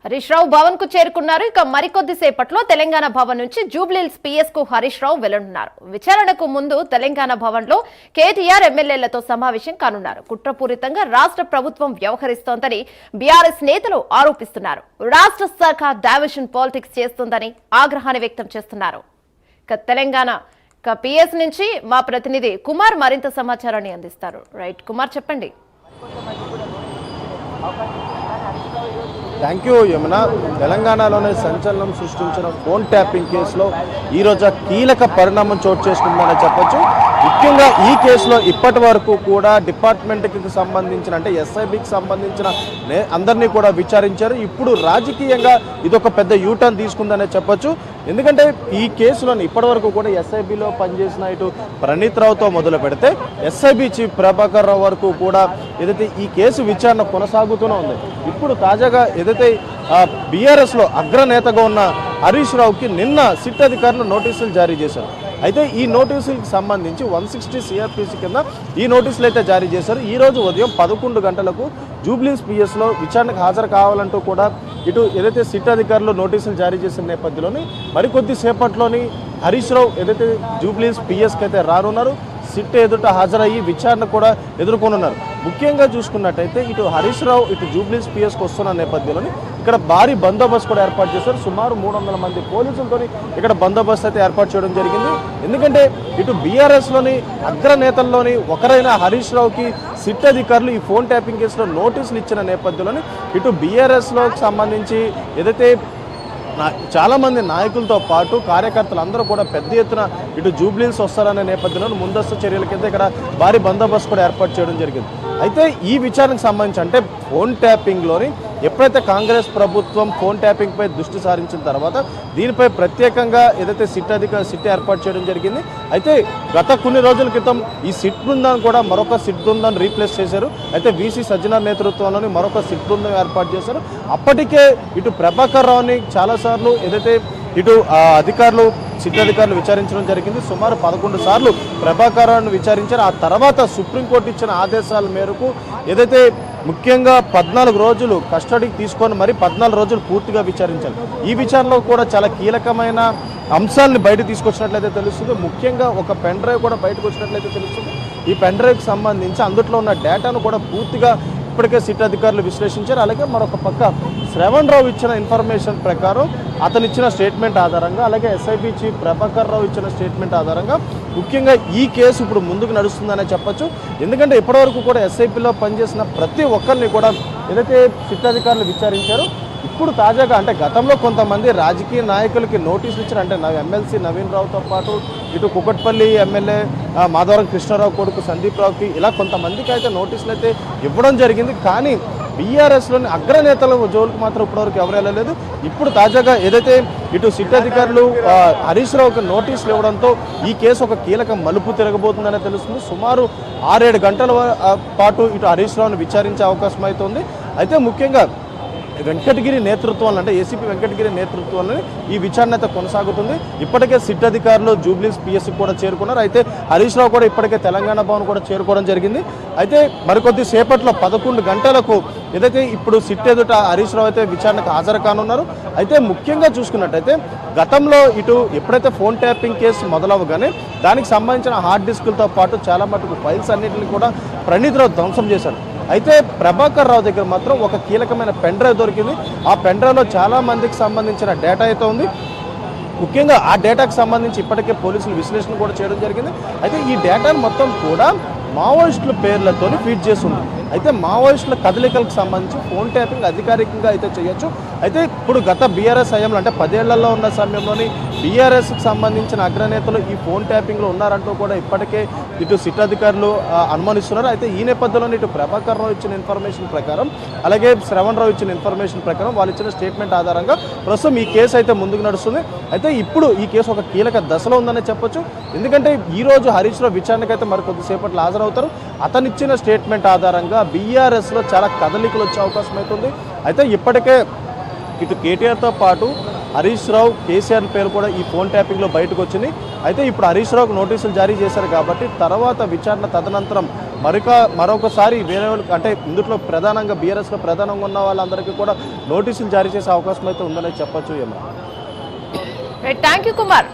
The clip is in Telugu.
హరీష్ రావు భవన్ కు చేరుకున్నారు. ఇక మరికొద్ది సేపట్లో తెలంగాణ భవన్ నుంచి జూబ్లీహిల్స్ పిఎస్ కు హరీష్ రావు వెళ్లనున్నారు. విచారణకు ముందు తెలంగాణ భవన్ లో కేటీఆర్ ఎమ్మెల్యేలతో సమావేశం కానున్నారు. కుట్రపూరితంగా రాష్ట్ర ప్రభుత్వం వ్యవహరిస్తోందని బీఆర్ఎస్ నేతలు ఆరోపిస్తున్నారు. రాష్ట్ర శాఖ డైవర్షన్ పాలిటిక్స్ చేస్తుందని ఆగ్రహాన్ని వ్యక్తం చేస్తున్నారు. ఇక తెలంగాణ పిఎస్ నుంచి మా ప్రతినిధి కుమార్ మరింత సమాచారాన్ని అందిస్తారు. రైట్ కుమార్, చెప్పండి. Thank you Yamuna. తెలంగాణలోనే సంచలనం సృష్టించిన ఫోన్ ట్యాపింగ్ కేసులో ఈరోజు కీలక పరిణామం చోటు చేసుకుందని చెప్పొచ్చు. ముఖ్యంగా ఈ కేసులో ఇప్పటి వరకు కూడా డిపార్ట్మెంట్కి సంబంధించిన అంటే ఎస్ఐబికి సంబంధించిన అందరినీ కూడా విచారించారు. ఇప్పుడు రాజకీయంగా ఇదొక పెద్ద యూటర్న్ తీసుకుందనే చెప్పొచ్చు. ఎందుకంటే ఈ కేసులోని ఇప్పటి వరకు కూడా ఎస్ఐబిలో పనిచేసిన ఇటు ప్రణీత్ రావుతో మొదలు పెడితే ఎస్ఐబి చీఫ్ ప్రభాకర్ రావు వరకు కూడా ఏదైతే ఈ కేసు విచారణ కొనసాగుతూనే ఉంది. ఇప్పుడు తాజాగా ఏదైతే బీఆర్ఎస్లో అగ్రనేతగా ఉన్న హరీష్ రావుకి నిన్న సిట్ అధికారులు నోటీసులు జారీ చేశారు. అయితే ఈ నోటీసులకు సంబంధించి 160 సిఆర్పిసి కింద ఈ నోటీసులు అయితే జారీ చేశారు. ఈరోజు ఉదయం 11 గంటలకు జూబ్లీహిల్స్ పిఎస్లో విచారణకు హాజరు కావాలంటూ కూడా ఇటు ఏదైతే సిట్ అధికారులు నోటీసులు జారీ చేసిన నేపథ్యంలోని మరికొద్ది సేపట్లోని హరీష్ రావు ఏదైతే జూబ్లీహిల్స్ పిఎస్కి అయితే రానున్నారు. సిట్ ఎదుట హాజరయ్యి విచారణ కూడా ఎదుర్కొనున్నారు. ముఖ్యంగా చూసుకున్నట్టయితే ఇటు హరీష్ రావు ఇటు జూబ్లీహిల్స్ పిఎస్కి వస్తున్న నేపథ్యంలోని ఇక్కడ భారీ బందోబస్తు కూడా ఏర్పాటు చేశారు. సుమారు 300 మంది పోలీసులతో ఇక్కడ బందోబస్తు అయితే ఏర్పాటు చేయడం జరిగింది. ఎందుకంటే ఇటు బీఆర్ఎస్లోని అగ్రనేతల్లోని ఒకరైన హరీష్ రావుకి సిట్ అధికారులు ఈ ఫోన్ ట్యాపింగ్ కేసులో నోటీసులు ఇచ్చిన నేపథ్యంలోని ఇటు బీఆర్ఎస్లోకి సంబంధించి ఏదైతే చాలామంది నాయకులతో పాటు కార్యకర్తలు అందరూ కూడా పెద్ద ఎత్తున ఇటు జూబ్లీహిల్స్ వస్తారనే నేపథ్యంలో ముందస్తు చర్యల కింద ఇక్కడ భారీ బందోబస్తు కూడా ఏర్పాటు చేయడం జరిగింది. అయితే ఈ విచారణకు సంబంధించి అంటే ఫోన్ ట్యాపింగ్లోని ఎప్పుడైతే కాంగ్రెస్ ప్రభుత్వం ఫోన్ ట్యాపింగ్పై దృష్టి సారించిన తర్వాత దీనిపై ప్రత్యేకంగా ఏదైతే సిట్ ఏర్పాటు చేయడం జరిగింది. అయితే గత కొన్ని రోజుల క్రితం ఈ సిట్ బృందాన్ని కూడా మరొక సిట్ బృందాన్ని రీప్లేస్ చేశారు. అయితే వీసీ సజ్జనార్ నేతృత్వంలోని మరొక సిట్ బృందం ఏర్పాటు చేశారు. అప్పటికే ఇటు ప్రభాకర్ రావుని చాలాసార్లు ఏదైతే ఇటు సిట్ అధికారులు విచారించడం జరిగింది. సుమారు 11 సార్లు ప్రభాకర్ రావును విచారించారు. ఆ తర్వాత సుప్రీంకోర్టు ఇచ్చిన ఆదేశాల మేరకు ఏదైతే ముఖ్యంగా 14 రోజులు కస్టడీకి తీసుకొని మరి 14 రోజులు పూర్తిగా విచారించారు. ఈ విచారణలో కూడా చాలా కీలకమైన అంశాలను బయట తీసుకొచ్చినట్లయితే తెలుస్తుంది. ముఖ్యంగా ఒక పెన్ డ్రైవ్ కూడా బయటకు వచ్చినట్లయితే తెలుస్తుంది. ఈ పెన్ డ్రైవ్కి సంబంధించి అందులో ఉన్న డేటాను కూడా పూర్తిగా ఇప్పటికే సిట్ అధికారులు విశ్లేషించారు. అలాగే మరొక పక్క శ్రవణ్ రావు ఇచ్చిన ఇన్ఫర్మేషన్ ప్రకారం అతను ఇచ్చిన స్టేట్మెంట్ ఆధారంగా అలాగే ఎస్ఐబి చీఫ్ ప్రభాకర్ రావు ఇచ్చిన స్టేట్మెంట్ ఆధారంగా ముఖ్యంగా ఈ కేసు ఇప్పుడు ముందుకు నడుస్తుందనే చెప్పొచ్చు. ఎందుకంటే ఇప్పటివరకు కూడా ఎస్ఐపిలో పనిచేసిన ప్రతి ఒక్కరిని కూడా ఏదైతే సిట్ అధికారులు విచారించారో ఇప్పుడు తాజాగా అంటే గతంలో కొంతమంది రాజకీయ నాయకులకి నోటీసులు ఇచ్చారు. అంటే ఎమ్మెల్సీ నవీన్ రావుతో పాటు ఇటు కుకట్పల్లి ఎమ్మెల్యే మాధవరం కృష్ణారావు కొడుకు సందీప్ రావుకి ఇలా కొంతమందికి అయితే నోటీసులు అయితే ఇవ్వడం జరిగింది. కానీ బీఆర్ఎస్లోని అగ్రనేతల జోలికి మాత్రం ఇప్పటివరకు ఎవరు వెళ్ళలేదు. ఇప్పుడు తాజాగా ఏదైతే ఇటు సిట్ అధికారులు హరీష్ రావుకి నోటీసులు ఇవ్వడంతో ఈ కేసు ఒక కీలక మలుపు తిరగబోతుందనే తెలుస్తుంది. సుమారు 6-7 గంటల పాటు ఇటు హరీష్ రావుని విచారించే అవకాశం అవుతుంది. అయితే ముఖ్యంగా వెంకటగిరి నేతృత్వంలో అంటే ఏసీపీ వెంకటగిరి నేతృత్వంలో ఈ విచారణ అయితే కొనసాగుతుంది. ఇప్పటికే సిట్ అధికారులు జూబ్లీహిల్స్ పిఎస్కి కూడా చేరుకున్నారు. అయితే హరీష్ రావు కూడా ఇప్పటికే తెలంగాణ భవన్ కూడా చేరుకోవడం జరిగింది. అయితే మరికొద్ది సేపట్లో 11 గంటలకు ఏదైతే ఇప్పుడు సిట్ ఎదుట హరీష్ రావు అయితే విచారణకు హాజరు కానున్నారు. అయితే ముఖ్యంగా చూసుకున్నట్టయితే గతంలో ఇటు ఎప్పుడైతే ఫోన్ ట్యాపింగ్ కేసు మొదలవగానే దానికి సంబంధించిన హార్డ్ డిస్కులతో పాటు చాలా మటుకు ఫైల్స్ అన్నింటినీ కూడా ప్రణీత్ రావు ధ్వంసం చేశారు. అయితే ప్రభాకర్ రావు దగ్గర మాత్రం ఒక కీలకమైన పెన్ డ్రైవ్ దొరికింది. ఆ పెన్ డ్రైవ్లో చాలా మందికి సంబంధించిన డేటా అయితే ఉంది. ముఖ్యంగా ఆ డేటాకు సంబంధించి ఇప్పటికే పోలీసులు విశ్లేషణ కూడా చేయడం జరిగింది. అయితే ఈ డేటాను మొత్తం కూడా మావోయిస్టుల పేర్లతో ఫీడ్ చేస్తుంది. అయితే మావోయిస్టుల కదలికలకు సంబంధించి ఫోన్ ట్యాపింగ్ అధికారికంగా అయితే చేయొచ్చు. అయితే ఇప్పుడు గత బీఆర్ఎస్ హయాంలో అంటే 10 ఏళ్లలో ఉన్న సమయంలోని బీఆర్ఎస్కి సంబంధించిన అగ్రనేతలు ఈ ఫోన్ ట్యాపింగ్లో ఉన్నారంటూ కూడా ఇప్పటికే ఇటు సిట్ అధికారులు అనుమానిస్తున్నారు. అయితే ఈ నేపథ్యంలో ఇటు ప్రభాకర్ రావు ఇచ్చిన ఇన్ఫర్మేషన్ ప్రకారం అలాగే శ్రవణ్ రావు ఇచ్చిన ఇన్ఫర్మేషన్ ప్రకారం వాళ్ళు ఇచ్చిన స్టేట్మెంట్ ఆధారంగా ప్రస్తుతం ఈ కేసు అయితే ముందుకు నడుస్తుంది. అయితే ఇప్పుడు ఈ కేసు ఒక కీలక దశలో ఉందని చెప్పొచ్చు. ఎందుకంటే ఈరోజు హరీష్ రావు విచారణకైతే మరి కొద్దిసేపట్లో హాజరవుతారు. అతనిచ్చిన స్టేట్మెంట్ ఆధారంగా బీఆర్ఎస్లో చాలా కదలికలు వచ్చే అవకాశం అవుతుంది. అయితే ఇప్పటికే ఇటు కేటీఆర్తో పాటు హరీష్ రావు కేసీఆర్ పేరు కూడా ఈ ఫోన్ ట్యాపింగ్లో బయటకు వచ్చింది. అయితే ఇప్పుడు హరీష్ రావుకు నోటీసులు జారీ చేశారు కాబట్టి తర్వాత విచారణ తదనంతరం మరొకసారి వేరే వాళ్ళకి అంటే ఇందులో ప్రధానంగా బీఆర్ఎస్లో ప్రధానంగా ఉన్న వాళ్ళందరికీ కూడా నోటీసులు జారీ చేసే అవకాశం అయితే ఉందని చెప్పొచ్చు ఏమో. Thank you Kumar.